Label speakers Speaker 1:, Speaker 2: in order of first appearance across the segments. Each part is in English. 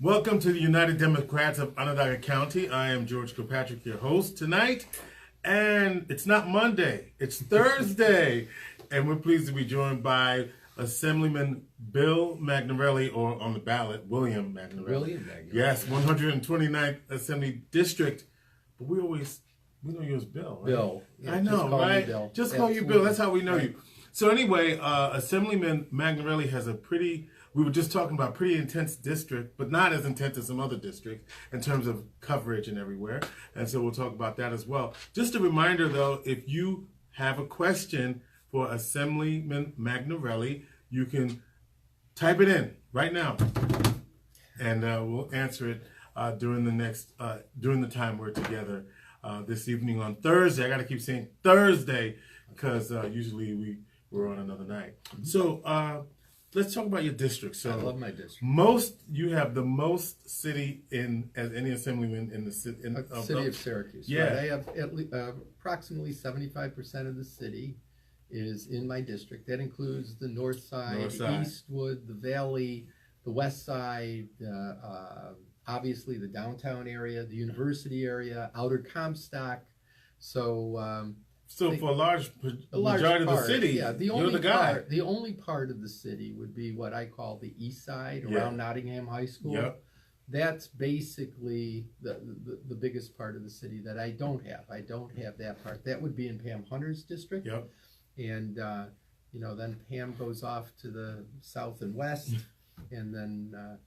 Speaker 1: Welcome to the United Democrats of Onondaga County. I am George Kilpatrick, your host tonight. And it's not Monday, it's Thursday. And we're pleased to be joined by Assemblyman Bill Magnarelli, or on the ballot, William Magnarelli.
Speaker 2: William Magnarelli.
Speaker 1: Yes, 129th Assembly District. But we know you as Bill, right?
Speaker 2: Bill. Yeah,
Speaker 1: I know, right?
Speaker 2: Bill.
Speaker 1: Just call you Bill. That's how we know you. So anyway, Assemblyman Magnarelli has we were just talking about pretty intense district, but not as intense as some other districts in terms of coverage and everywhere. And so we'll talk about that as well. Just a reminder though, if you have a question for Assemblyman Magnarelli, you can type it in right now. And we'll answer it during the time we're together this evening on Thursday. I got to keep saying Thursday because usually we're on another night. So let's talk about your district. So
Speaker 2: I love my district.
Speaker 1: You have the most city as any assemblyman in the city.
Speaker 2: City of Syracuse.
Speaker 1: Yeah.
Speaker 2: Right? I have approximately 75% of the city is in my district. That includes the north side, Eastwood, the Valley, the west side, obviously the downtown area, the university area, outer Comstock. So
Speaker 1: for a large majority of the city,
Speaker 2: yeah,
Speaker 1: you're the guy.
Speaker 2: The only part of the city would be what I call the east side, around Nottingham High School.
Speaker 1: Yep.
Speaker 2: That's basically the biggest part of the city that I don't have. I don't have that part. That would be in Pam Hunter's district.
Speaker 1: Yep.
Speaker 2: And, then Pam goes off to the south and west. And then,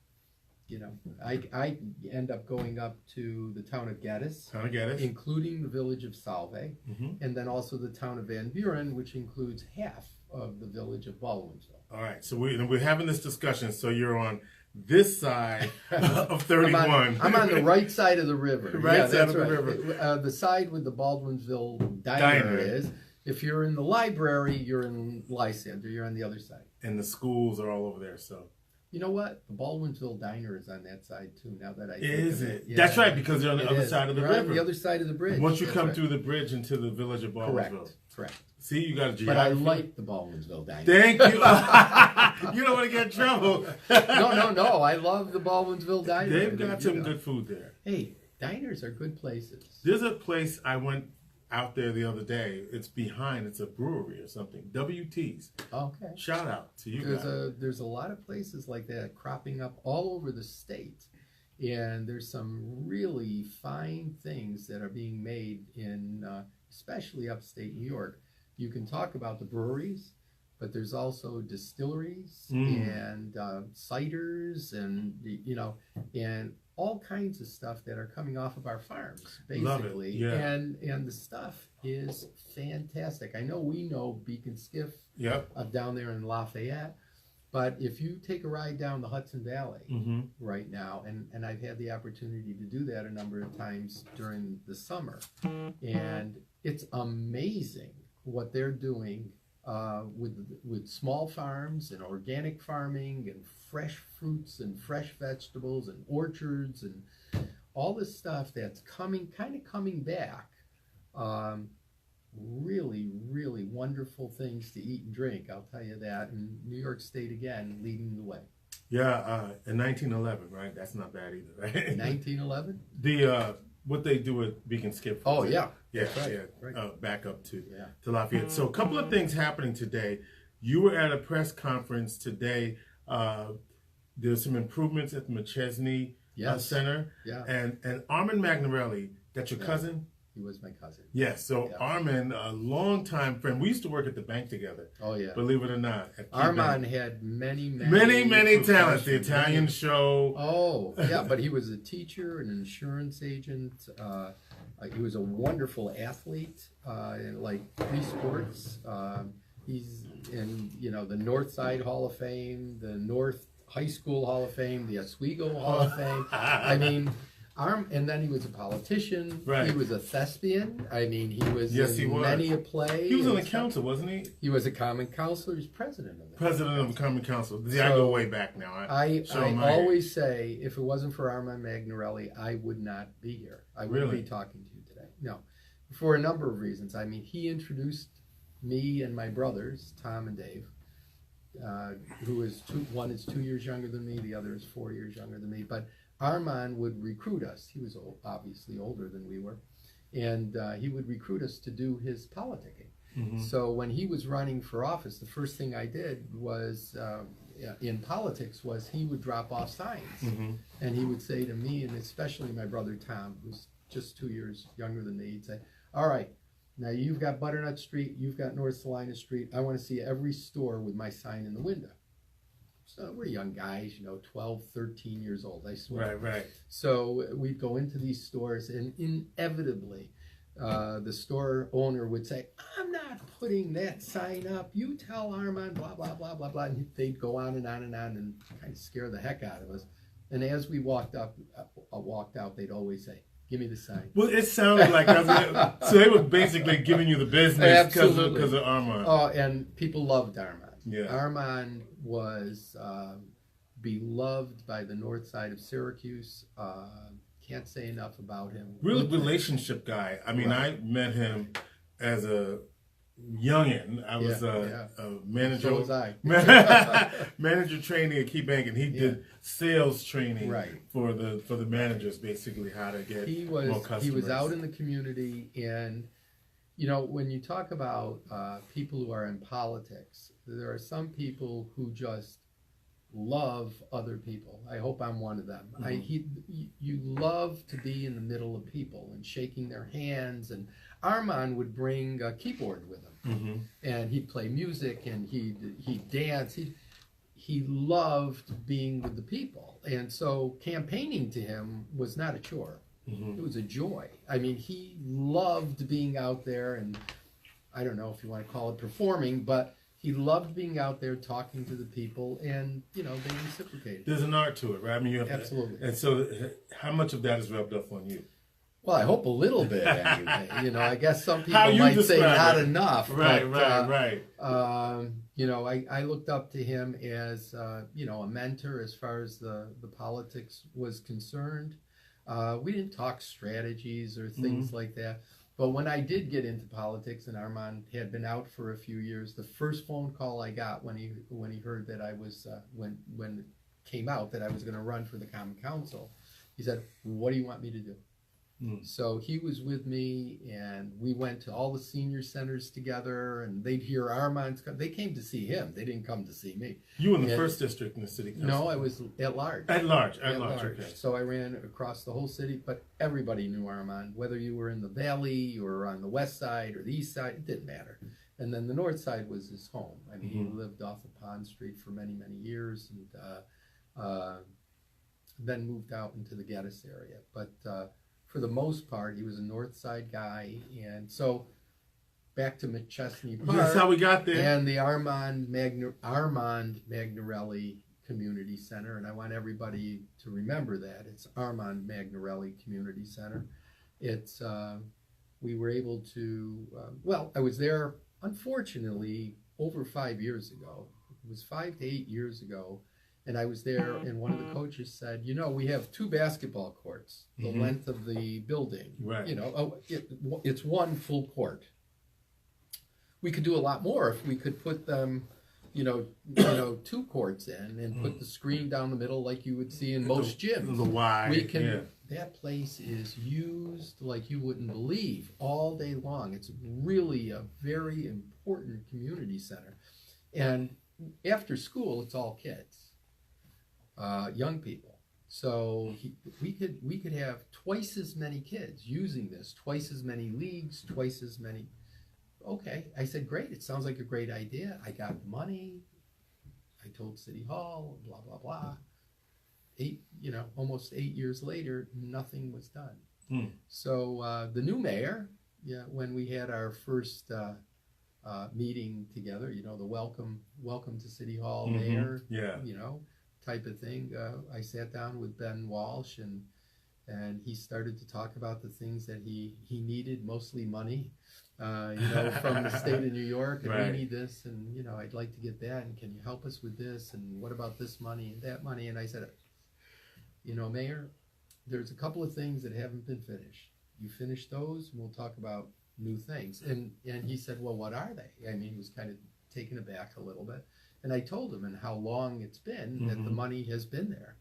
Speaker 2: I end up going up to the town of Geddes, including the village of Salve, and then also the town of Van Buren, which includes half of the village of Baldwinsville.
Speaker 1: All right, so we're having this discussion. So you're on this side of 31.
Speaker 2: I'm on the right side of the river.
Speaker 1: Side of the river.
Speaker 2: The side with the Baldwinsville diner is. If you're in the library, you're in Lysander. You're on the other side.
Speaker 1: And the schools are all over there, so.
Speaker 2: You know what? The Baldwinsville diner is on that side too. Now that I think
Speaker 1: is
Speaker 2: of
Speaker 1: it?
Speaker 2: Yeah,
Speaker 1: that's right, because you're on the other side of the river.
Speaker 2: On the other side of the bridge.
Speaker 1: Once you come through the bridge into the village of Baldwinsville.
Speaker 2: Correct.
Speaker 1: See, you got a geography.
Speaker 2: But I like the Baldwinsville diner.
Speaker 1: Thank you. You don't want to get in trouble.
Speaker 2: No. I love the Baldwinsville diner.
Speaker 1: They've got some good food there.
Speaker 2: Hey, diners are good places.
Speaker 1: There's a place I went out there the other day. It's a brewery or something. WT's.
Speaker 2: Okay.
Speaker 1: Shout out to you guys.
Speaker 2: There's a lot of places like that cropping up all over the state. And there's some really fine things that are being made in especially upstate New York. You can talk about the breweries, but there's also distilleries and ciders and and all kinds of stuff that are coming off of our farms, basically.
Speaker 1: Love it. Yeah.
Speaker 2: And the stuff is fantastic. I know we know Beacon Skiff down there in Lafayette, but if you take a ride down the Hudson Valley right now, and I've had the opportunity to do that a number of times during the summer, and it's amazing what they're doing with small farms and organic farming and fresh fruits and fresh vegetables and orchards and all this stuff that's coming back. Really, really wonderful things to eat and drink, I'll tell you that. And New York State, again, leading the way.
Speaker 1: Yeah, in 1911, right? That's not bad either, right?
Speaker 2: 1911?
Speaker 1: What they do with Beacon Skip.
Speaker 2: Oh, yeah.
Speaker 1: Right. Back up to Lafayette. So a couple of things happening today. You were at a press conference today. There's some improvements at the McChesney Center.
Speaker 2: Yeah.
Speaker 1: And Armand Magnarelli, that's your cousin?
Speaker 2: He was my cousin.
Speaker 1: Yes. So Armand, a longtime friend. We used to work at the bank together.
Speaker 2: Oh, yeah.
Speaker 1: Believe it or not.
Speaker 2: Armand had many
Speaker 1: talents. The Italian show.
Speaker 2: Oh, yeah. But he was a teacher, an insurance agent. He was a wonderful athlete, like three sports. He's in, the North Side Hall of Fame, the North High School Hall of Fame, the Oswego Hall of Fame. I mean, and then he was a politician.
Speaker 1: Right.
Speaker 2: He was a thespian. I mean, he was in many a play.
Speaker 1: He was on the council, wasn't he?
Speaker 2: He was a common councilor. He was president of the
Speaker 1: common council. See, I go way back now.
Speaker 2: I always say, if it wasn't for Armand Magnarelli, I would not be here. I wouldn't be talking to you today. No, for a number of reasons. I mean, he introduced me and my brothers, Tom and Dave, who is one is 2 years younger than me, the other is 4 years younger than me. But Armand would recruit us. He was obviously older than we were, and he would recruit us to do his politicking. Mm-hmm. So when he was running for office, the first thing I did was in politics was he would drop off signs, mm-hmm. and he would say to me, and especially my brother Tom, who's just 2 years younger than me, he'd say, "All right, now you've got Butternut Street, you've got North Salina Street. I want to see every store with my sign in the window." So we're young guys, 12, 13 years old, I swear.
Speaker 1: Right.
Speaker 2: So we'd go into these stores, and inevitably, the store owner would say, "I'm not putting that sign up. You tell Armand, blah, blah, blah, blah, blah." And they'd go on and on and on and kind of scare the heck out of us. And as we walked out, they'd always say, "Give me the sign."
Speaker 1: Well, it sounded like so they were basically giving you the business because of Armand.
Speaker 2: Oh, and people loved Armand.
Speaker 1: Yeah.
Speaker 2: Armand was beloved by the north side of Syracuse. Can't say enough about him.
Speaker 1: Real relationship guy. I mean, right. I met him as a youngin. I was a manager.
Speaker 2: So was I.
Speaker 1: Manager training at Key Bank, and he did sales training for the managers, basically how to get more customers.
Speaker 2: He was out in the community, and when you talk about people who are in politics, there are some people who just love other people. I hope I'm one of them. Mm-hmm. You love to be in the middle of people and shaking their hands. And Armand would bring a keyboard with him, mm-hmm. and he'd play music and he'd dance. He loved being with the people, and so campaigning to him was not a chore. Mm-hmm. It was a joy. I mean, he loved being out there, and I don't know if you want to call it performing, but he loved being out there talking to the people, and they reciprocated.
Speaker 1: There's an art to it, right? I mean, you have
Speaker 2: absolutely.
Speaker 1: And so, how much of that is rubbed off on you?
Speaker 2: Well, I hope a little bit. Anyway. I guess some people might say not enough.
Speaker 1: Right.
Speaker 2: I looked up to him as a mentor as far as the politics was concerned. We didn't talk strategies or things mm-hmm. like that. But when I did get into politics, and Armand had been out for a few years, the first phone call I got when he heard that I was when it came out that I was going to run for the Common Council, he said, "What do you want me to do?" Mm. So he was with me, and we went to all the senior centers together, and they'd hear Armand's. They came to see him. They didn't come to see me.
Speaker 1: You were in the first district in the city council?
Speaker 2: No, I was at large.
Speaker 1: At large. Okay.
Speaker 2: So I ran across the whole city, but everybody knew Armand, whether you were in the valley or on the west side or the east side, it didn't matter. And then the north side was his home. I mean, mm-hmm. he lived off of Pond Street for many, many years, and then moved out into the Geddes area. But for the most part, he was a north side guy. And so back to McChesney Park.
Speaker 1: That's how we got there.
Speaker 2: And the Armand Magnarelli Community Center. And I want everybody to remember that. It's Armand Magnarelli Community Center. It's, we were able to, I was there, unfortunately, over 5 years ago. It was 5 to 8 years ago. And I was there, and one of the coaches said, we have 2 basketball courts, the mm-hmm. length of the building.
Speaker 1: Right.
Speaker 2: It's one full court. We could do a lot more if we could put them, 2 courts in and put the screen down the middle like you would see in most gyms.
Speaker 1: The Y.
Speaker 2: We can. That place is used like you wouldn't believe all day long. It's really a very important community center. And after school, it's all kids. Young people. So we could have twice as many kids using this, twice as many leagues, twice as many. Okay, I said, great. It sounds like a great idea. I got the money. I told City Hall, blah blah blah. Almost 8 years later, nothing was done. Mm. So the new mayor, when we had our first meeting together, the welcome to City Hall, mm-hmm. mayor, type of thing. I sat down with Ben Walsh, and he started to talk about the things that he needed, mostly money, from the state of New York, and
Speaker 1: right.
Speaker 2: we need this, and I'd like to get that, and can you help us with this, and what about this money and that money? And I said, Mayor, there's a couple of things that haven't been finished. You finish those, and we'll talk about new things. And he said, well, what are they? I mean, he was kind of taken aback a little bit. And I told him and how long it's been that the money has been there.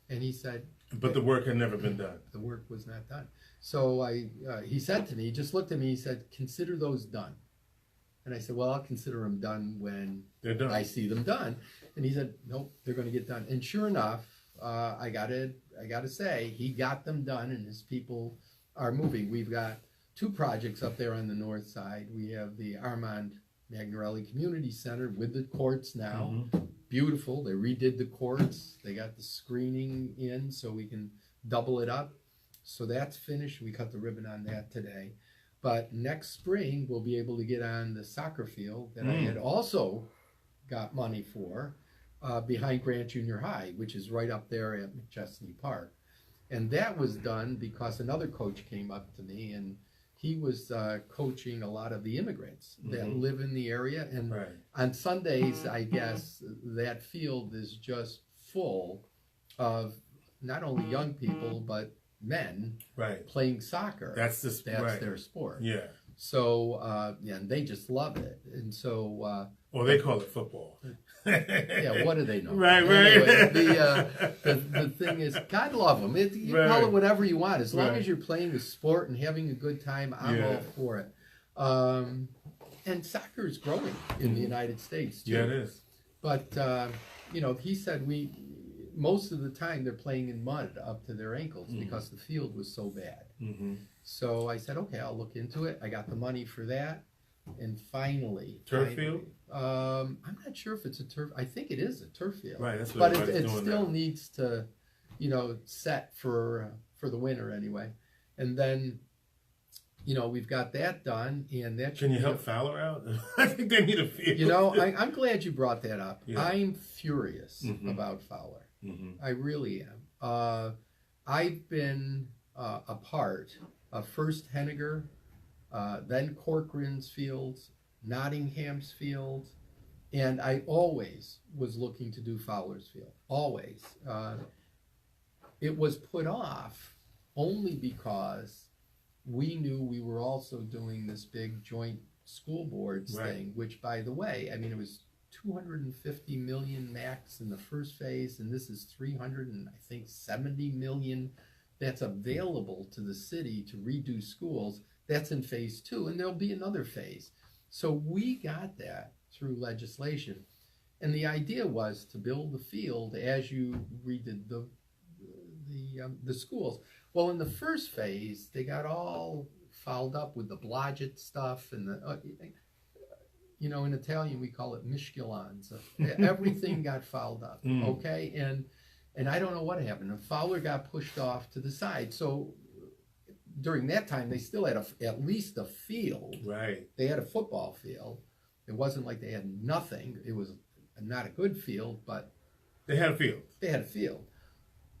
Speaker 2: And he said,
Speaker 1: but the work had never been done.
Speaker 2: The work was not done. So he said to me, he just looked at me, he said, consider those done. And I said, well, I'll consider them done when
Speaker 1: they're done.
Speaker 2: I see them done. And he said, nope, they're going to get done. And sure enough, I gotta say, he got them done, and his people are moving. We've got 2 projects up there on the north side. We have the Armand Magnarelli Community Center with the courts now. Beautiful. They redid the courts. They got the screening in so we can double it up. So that's finished. We cut the ribbon on that today. But next spring, we'll be able to get on the soccer field that I had also got money for behind Grant Junior High, which is right up there at McChesney Park. And that was done because another coach came up to me, and he was coaching a lot of the immigrants that live in the area. And on Sundays, I guess, that field is just full of not only young people, but men playing soccer.
Speaker 1: That's
Speaker 2: their sport.
Speaker 1: Yeah.
Speaker 2: So, and they just love it. And so...
Speaker 1: well, they call it football.
Speaker 2: Yeah, what do they know?
Speaker 1: Right.
Speaker 2: Anyway, the thing is, God love them. You call it whatever you want. As long as you're playing the sport and having a good time, I'm all for it. And soccer is growing in the United States, too.
Speaker 1: Yeah, it is.
Speaker 2: But, he said most of the time they're playing in mud up to their ankles because the field was so bad. So I said, okay, I'll look into it. I got the money for that. And finally...
Speaker 1: Turf field?
Speaker 2: I'm not sure if it's a turf. I think it is a turf field.
Speaker 1: Right, that's what
Speaker 2: but it still
Speaker 1: now.
Speaker 2: Needs to, set for the winter anyway. And then, we've got that done, and that.
Speaker 1: Can you help Fowler out? I think they need a field.
Speaker 2: I'm glad you brought that up.
Speaker 1: Yeah.
Speaker 2: I'm furious about Fowler. I really am. I've been a part of first Henniger, then Corcoran's fields, Nottingham's field, and I always was looking to do Fowler's field. Always. It was put off only because we knew we were also doing this big joint school boards thing, which, by the way, it was 250 million max in the first phase, and this is 370 million that's available to the city to redo schools. That's in phase 2, and there'll be another phase. So we got that through legislation. And the idea was to build the field as you redid the schools. Well, in the first phase, they got all fouled up with the Blodgett stuff and in Italian we call it miscellanza. Everything got fouled up, okay? And I don't know what happened. And Fowler got pushed off to the side. So during that time, they still had at least a field.
Speaker 1: Right.
Speaker 2: They had a football field. It wasn't like they had nothing. It was not a good field, but
Speaker 1: they had a field.
Speaker 2: They had a field.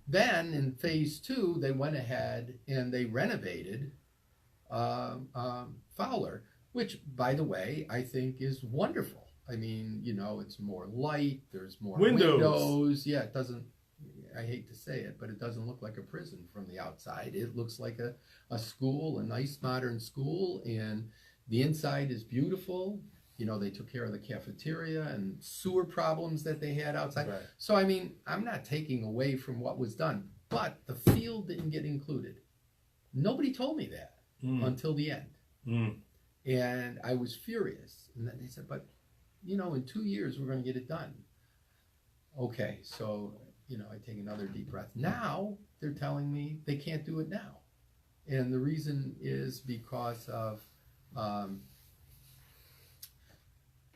Speaker 2: Then in phase 2, they went ahead and they renovated Fowler, which, by the way, I think is wonderful. It's more light. There's more windows. Yeah, it doesn't. I hate to say it, but it doesn't look like a prison from the outside. It looks like a school, a nice modern school, and the inside is beautiful. They took care of the cafeteria and sewer problems that they had outside. Right. So, I'm not taking away from what was done, but the field didn't get included. Nobody told me that until the end. And I was furious. And then they said, but, in 2 years, we're going to get it done. Okay, so... I take another deep breath. Now they're telling me they can't do it now. And the reason is because of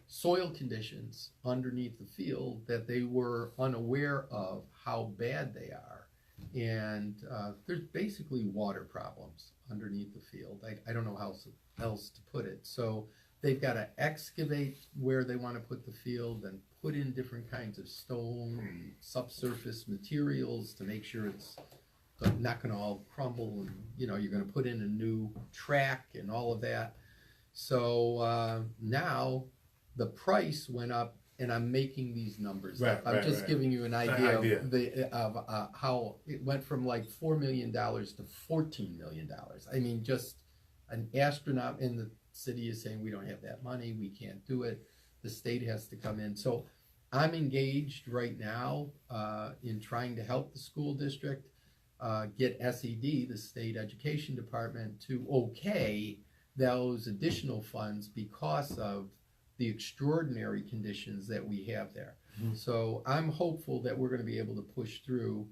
Speaker 2: soil conditions underneath the field that they were unaware of how bad they are. And there's basically water problems underneath the field. I don't know how else to put it. So they've got to excavate where they want to put the field and put in different kinds of stone and subsurface materials to make sure it's not going to all crumble. And, you're going to put in a new track and all of that. So now the price went up, and I'm making these numbers up. I'm just giving you an idea of how it went from like $4 million to $14 million. Just an astronaut, and the city is saying we don't have that money, we can't do it. The state has to come in. So I'm engaged right now in trying to help the school district get SED, the State Education Department, to okay those additional funds because of the extraordinary conditions that we have there. Mm-hmm. So I'm hopeful that we're going to be able to push through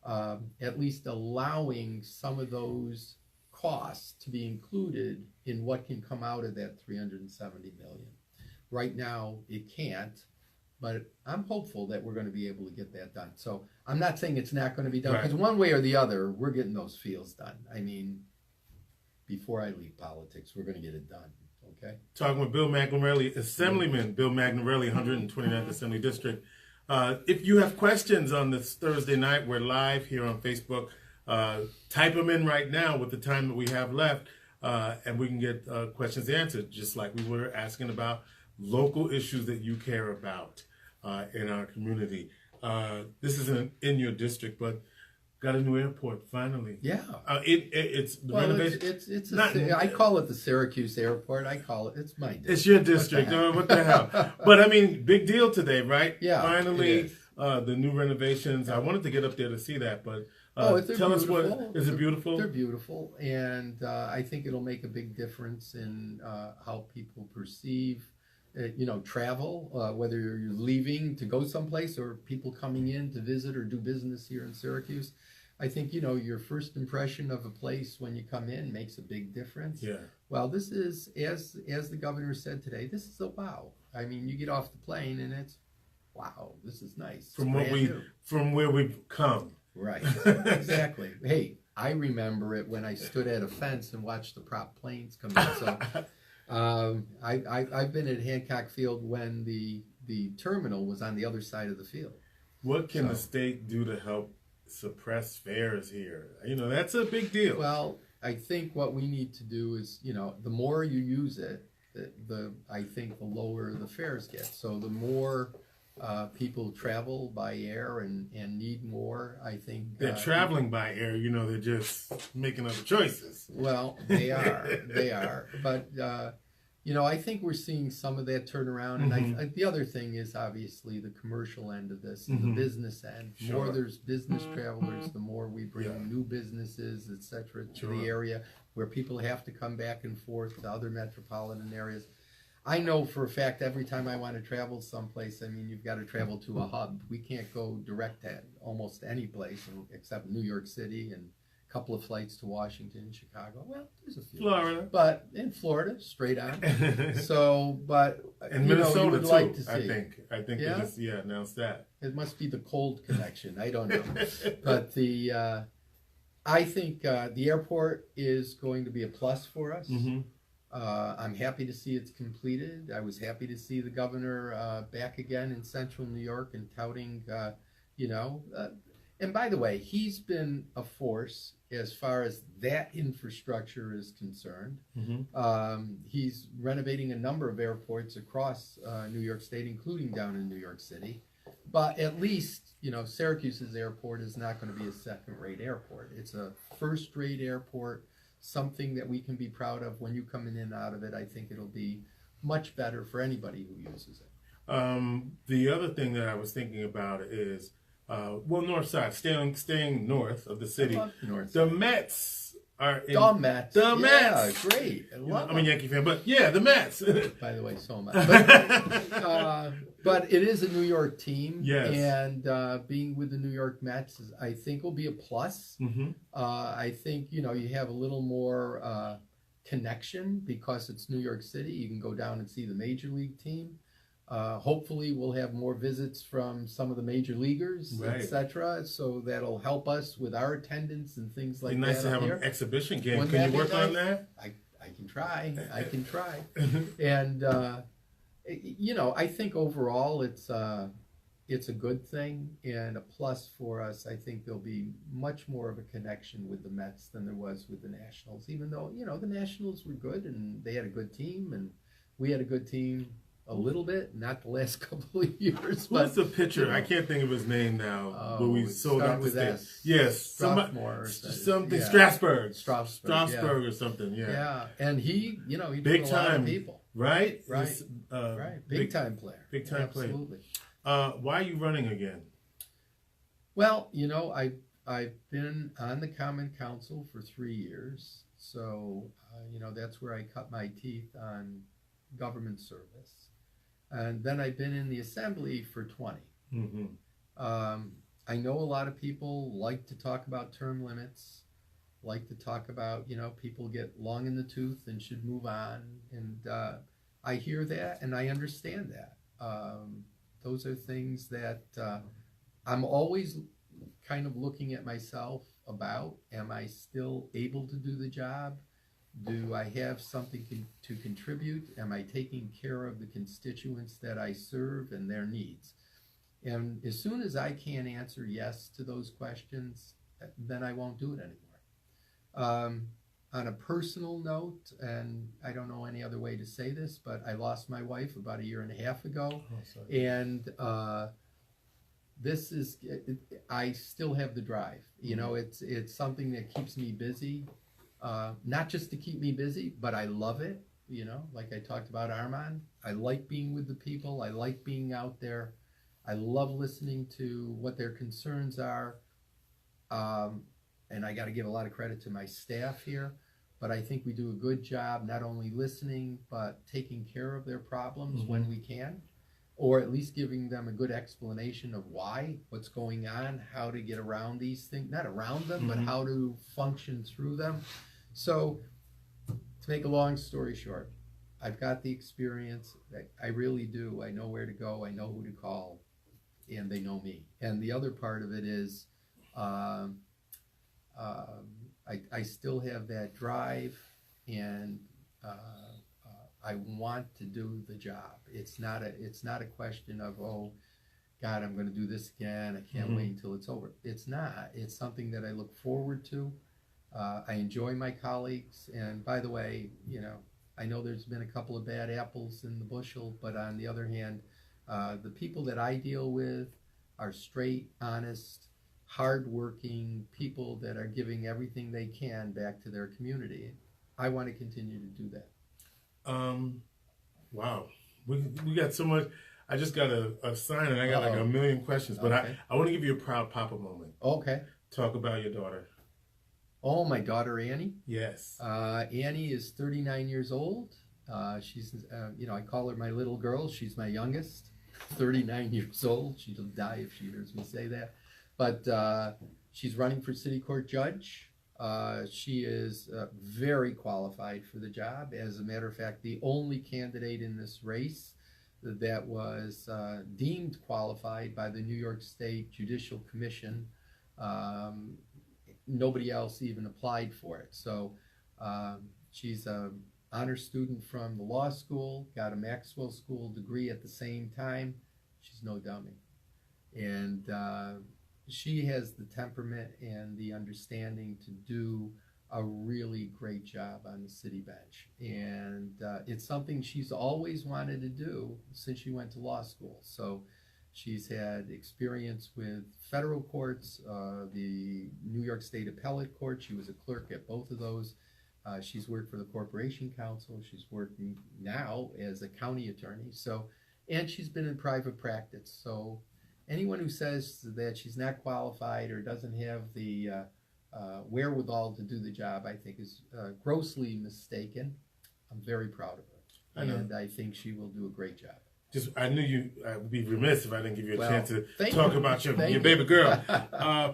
Speaker 2: at least allowing some of those costs to be included in what can come out of that $370 million. Right now, it can't, but I'm hopeful that we're going to be able to get that done. So I'm not saying it's not going to be done, because one way or the other, we're getting those fields done. I mean, before I leave politics, we're going to get it done. Okay.
Speaker 1: Talking with Bill Magnarelli, Assemblyman Bill Magnarelli, 129th Assembly District. If you have questions on this Thursday night, we're live here on Facebook. Type them in right now with the time that we have left, and we can get questions answered, just like we were asking about local issues that you care about in our community. This isn't in your district, but got a new airport finally.
Speaker 2: Yeah.
Speaker 1: It's the renovation.
Speaker 2: It's I call it the Syracuse Airport. It's my district.
Speaker 1: It's your district. What the hell? But I mean, big deal today, right?
Speaker 2: Yeah.
Speaker 1: Finally, the new renovations. I wanted to get up there to see that, but tell us is it beautiful?
Speaker 2: They're beautiful, and I think it'll make a big difference in how people perceive travel, whether you're leaving to go someplace or people coming in to visit or do business here in Syracuse. I think, your first impression of a place when you come in makes a big difference.
Speaker 1: Yeah.
Speaker 2: Well, this is, as the governor said today, this is a wow. I mean, you get off the plane and it's, wow, this is nice.
Speaker 1: From where we've come.
Speaker 2: Right. Exactly. Hey, I remember it when I stood at a fence and watched the prop planes come in. So I've been at Hancock Field when the terminal was on the other side of the field.
Speaker 1: What can the state do to help suppress fares here? That's a big deal.
Speaker 2: Well, I think what we need to do is, the more you use it, I think the lower the fares get. So the more people travel by air and need more, I think
Speaker 1: they're traveling by air. They're just making other choices.
Speaker 2: Well, they are. But I think we're seeing some of that turnaround. And the other thing is obviously the commercial end of this and the business end. The more there's business travelers, the more we bring new businesses, etc., to the area where people have to come back and forth to other metropolitan areas. I know for a fact every time I want to travel someplace, you've got to travel to a hub. We can't go direct to almost any place except New York City and a couple of flights to Washington and Chicago. Well, there's a few. Florida. But in Florida, straight on.
Speaker 1: And Minnesota
Speaker 2: you would
Speaker 1: too,
Speaker 2: like to see.
Speaker 1: I think they just announced that.
Speaker 2: It must be the cold connection. I don't know. But I think the airport is going to be a plus for us. Mm-hmm. I'm happy to see it's completed. I was happy to see the governor back again in central New York and touting, and by the way, he's been a force as far as that infrastructure is concerned. Mm-hmm. He's renovating a number of airports across New York State, including down in New York City. But at least, Syracuse's airport is not going to be a second-rate airport. It's a first-rate airport. Something that we can be proud of. When you come in and out of it, I think it'll be much better for anybody who uses it.
Speaker 1: The other thing that I was thinking about is, north side, staying north of the city. The Mets are in.
Speaker 2: The Mets.
Speaker 1: The Mets.
Speaker 2: Great.
Speaker 1: I'm a Yankee fan, but the Mets.
Speaker 2: By the way, so am I. But it is a New York team.
Speaker 1: Yes.
Speaker 2: And being with the New York Mets, I think will be a plus. Mm-hmm. I think, you have a little more connection because it's New York City. You can go down and see the major league team. Hopefully we'll have more visits from some of the major leaguers, etc. So that'll help us with our attendance and things like that.
Speaker 1: It'd be nice to have an exhibition game. Can you work on that?
Speaker 2: I can try. And I think overall it's a good thing and a plus for us. I think there'll be much more of a connection with the Mets than there was with the Nationals, even though, the Nationals were good and they had a good team and we had a good team a little bit, not the last couple of years.
Speaker 1: What's the pitcher? I can't think of his name now. But we sold out the state. Yes, something. Strasburg or something.
Speaker 2: Yeah, and he
Speaker 1: big
Speaker 2: a
Speaker 1: time
Speaker 2: lot of people.
Speaker 1: Right.
Speaker 2: Big time player.
Speaker 1: Big time player.
Speaker 2: Absolutely.
Speaker 1: Why are you running again?
Speaker 2: Well, you know, I've been on the Common Council for 3 years, so you know, that's where I cut my teeth on government service, and then I've been in the Assembly for 20.
Speaker 1: Mm-hmm.
Speaker 2: I know a lot of people like to talk about term limits, like to talk about, you know, people get long in the tooth and should move on, and I hear that and I understand that. Those are things that I'm always kind of looking at myself about, am I still able to do the job? Do I have something to contribute? Am I taking care of the constituents that I serve and their needs? And as soon as I can't answer yes to those questions, then I won't do it anymore. On a personal note, and I don't know any other way to say this, but I lost my wife about 1.5 years ago.
Speaker 1: Oh,
Speaker 2: and this is, I still have the drive. You know, it's something that keeps me busy, not just to keep me busy, but I love it. You know, like I talked about Armand, I like being with the people. I like being out there. I love listening to what their concerns are. And I got to give a lot of credit to my staff here, but I think we do a good job not only listening, but taking care of their problems when we can, or at least giving them a good explanation of why, what's going on, how to get around these things, not around them, but how to function through them. So to make a long story short, I've got the experience. I really do. I know where to go. I know who to call, and they know me. And the other part of it is, I still have that drive, and I want to do the job. It's not a question of, oh God, I'm going to do this again. I can't wait until it's over. It's not. It's something that I look forward to. I enjoy my colleagues, and by the way, you know, I know there's been a couple of bad apples in the bushel, but on the other hand, the people that I deal with are straight, honest, hardworking people that are giving everything they can back to their community. I want to continue to do that.
Speaker 1: Wow, we got so much. I just got a sign, and I got like a million questions, but I want to give you a proud papa moment.
Speaker 2: Okay.
Speaker 1: Talk about your daughter.
Speaker 2: Oh, my daughter Annie.
Speaker 1: Yes.
Speaker 2: Annie is 39 years old. She's, you know, I call her my little girl. She's my youngest. 39 years old. She'll die if she hears me say that. But she's running for city court judge. She is very qualified for the job. As a matter of fact, the only candidate in this race that was deemed qualified by the New York State Judicial Commission. Nobody else even applied for it. So she's an honor student from the law school, got a Maxwell School degree at the same time. She's no dummy. And she has the temperament and the understanding to do a really great job on the city bench. And it's something she's always wanted to do since she went to law school. So she's had experience with federal courts, the New York State Appellate Court. She was a clerk at both of those. She's worked for the Corporation Council. She's working now as a county attorney. So, and she's been in private practice. So anyone who says that she's not qualified or doesn't have the wherewithal to do the job, I think is grossly mistaken. I'm very proud of her. And I think she will do a great job.
Speaker 1: I knew I would be remiss if I didn't give you a chance to talk about your baby girl.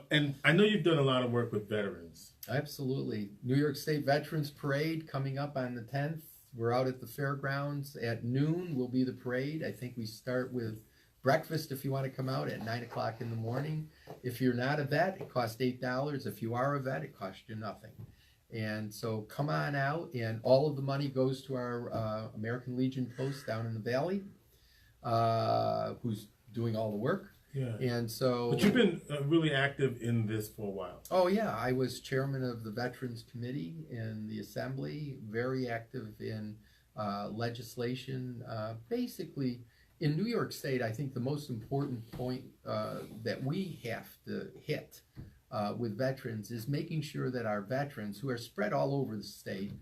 Speaker 1: And I know you've done a lot of work with veterans.
Speaker 2: Absolutely. New York State Veterans Parade coming up on the 10th. We're out at the fairgrounds at noon will be the parade. I think we start with breakfast if you want to come out at 9 o'clock in the morning. If you're not a vet, it costs $8. If you are a vet, it costs you nothing. And so come on out, and all of the money goes to our American Legion post down in the valley. Who's doing all the work.
Speaker 1: Yeah.
Speaker 2: And so,
Speaker 1: but you've been really active in this for a while.
Speaker 2: Oh yeah, I was chairman of the Veterans Committee in the Assembly, very active in legislation. Basically, in New York State, I think the most important point that we have to hit with veterans is making sure that our veterans, who are spread all over the state,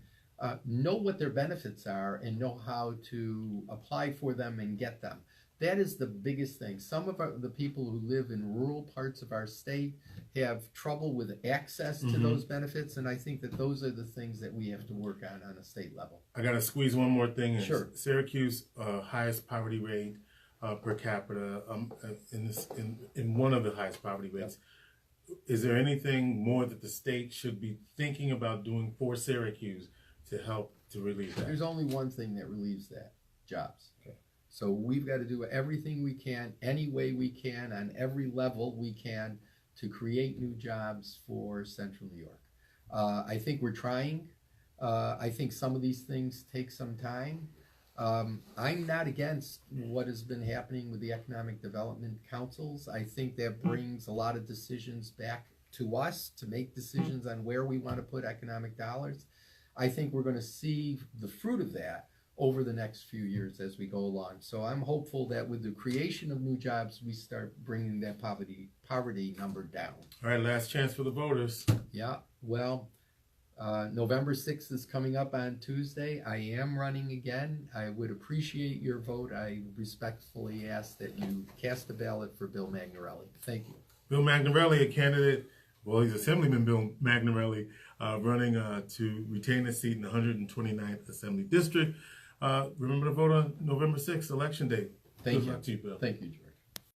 Speaker 2: know what their benefits are and know how to apply for them and get them. that is the biggest thing. Some of the people who live in rural parts of our state have trouble with access to those benefits, and I think that those are the things that we have to work on a state level.
Speaker 1: I got to squeeze one more thing in.
Speaker 2: Sure.
Speaker 1: Syracuse, highest poverty rate per capita, in one of the highest poverty rates. Yep. Is there anything more that the state should be thinking about doing for Syracuse to help to relieve that?
Speaker 2: There's only one thing that relieves that: jobs. Okay. So we've got to do everything we can, any way we can, on every level we can, to create new jobs for Central New York. I think we're trying. I think some of these things take some time. I'm not against what has been happening with the economic development councils. I think that brings a lot of decisions back to us to make decisions on where we want to put economic dollars. I think we're going to see the fruit of that over the next few years as we go along. So I'm hopeful that with the creation of new jobs, we start bringing that poverty number down.
Speaker 1: All right, last chance for the voters.
Speaker 2: Yeah, well, November 6th is coming up on Tuesday. I am running again. I would appreciate your vote. I respectfully ask that you cast a ballot for Bill Magnarelli. Thank you.
Speaker 1: Bill Magnarelli, a candidate, well, he's Assemblyman Bill Magnarelli, running to retain a seat in the 129th Assembly District. Remember to vote on November 6th, Election Day.
Speaker 2: Thank you.
Speaker 1: Good luck to you, Bill.
Speaker 2: Thank you, George.